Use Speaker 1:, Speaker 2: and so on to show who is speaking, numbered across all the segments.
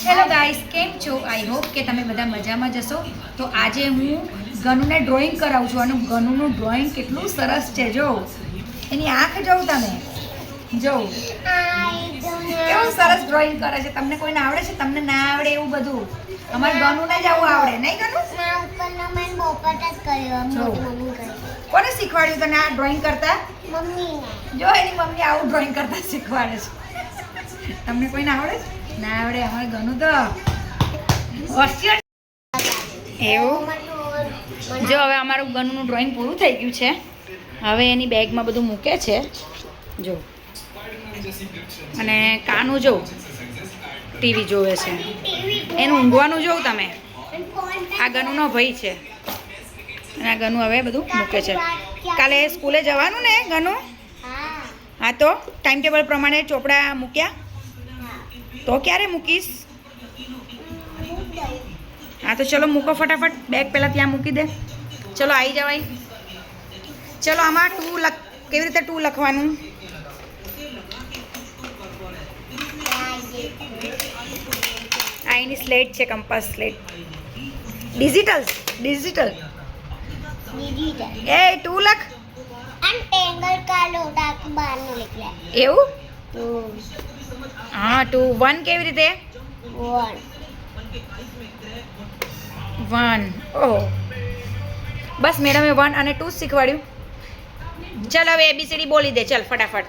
Speaker 1: Hello guys, કેમ છો? I hope કે તમે બધા મજામાં જશો. તો આજે હું ગનુને ડ્રોઈંગ કરાવું છું અને ગનુનું ડ્રોઈંગ કેટલું સરસ છે. જો એની આંખ જોઉં, તમે જો કેવું સરસ ડ્રોઈંગ કરે છે. તમને કોઈને આવડે છે? તમને ના આવડે એવું બધું અમારે ગનુને જ આવું આવડે, નહીં ગનુ? કોને શીખવાડ્યું તને આ ડ્રોઈંગ કરતા? જો એની મમ્મી આવું ડ્રોઈંગ કરતા શીખવાડે છે. તમને કોઈને આવડે છે? ના આવડે. અમારે ગનું તો હોશિયાર. એવું જો હવે અમારું ગનુનું ડ્રોઈંગ પૂરું થઈ ગયું છે. હવે એની બેગમાં બધું મૂકે છે જો. અને કાનું જો ટીવી જોવે છે. એનું ઊંઘવાનું જોઉં તમે. આ ગનુનો ભાઈ છે અને આ ગનુ હવે બધું મૂકે છે. કાલે સ્કૂલે જવાનું ને ગનુ? હા, તો ટાઈમ ટેબલ પ્રમાણે ચોપડા મૂક્યા? તો ક્યારે મૂકીશ? હા, તો ચલો મૂકો ફટાફટ. બેગ પહેલાં ત્યાં મૂકી દે. ચલો આવી જવાય. ચલો આમાં કેવી રીતે 2 લખવાનું? આ એની સ્લેટ છે, કંપાસ સ્લેટ. ડિજિટલ એ 2 લખ. એવું? હા, 2 1 કેવી રીતે? 1. ઓહો, બસ મેડમે 1 અને 2 શીખવાડ્યું. ચાલ હવે ABCD બોલી દે. ચાલ ફટાફટ.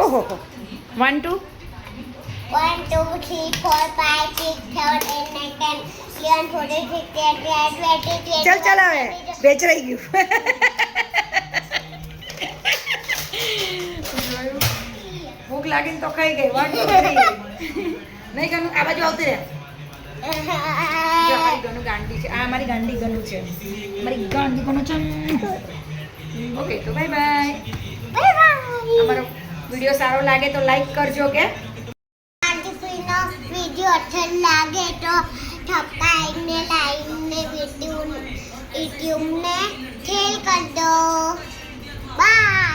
Speaker 1: ઓહો, 1 2
Speaker 2: 1 2 3 4 5 6 7 8 9 10 11 14 15 16 17 18 19
Speaker 1: ચાલ હવે બેચ રહી ગયું. ભૂખ લાગીને તો ખાઈ ગઈ. 1 2 3 નહીં ગનું આ બાજુ આવતી રહે. જો અમારી ગનુ ગાંડી છે. આ અમારી ગાંડી ગનુ છે. અમારી ગાંડી ગનુ છે. ઓકે, તો બાય બાય. અમારો વિડીયો સારો લાગે તો લાઈક કરજો. કે
Speaker 2: વિડીયો अच्छा લાગે તો થપ્પાઈને લાઈનને યુટ્યુબને શેર કરી દો. બાય.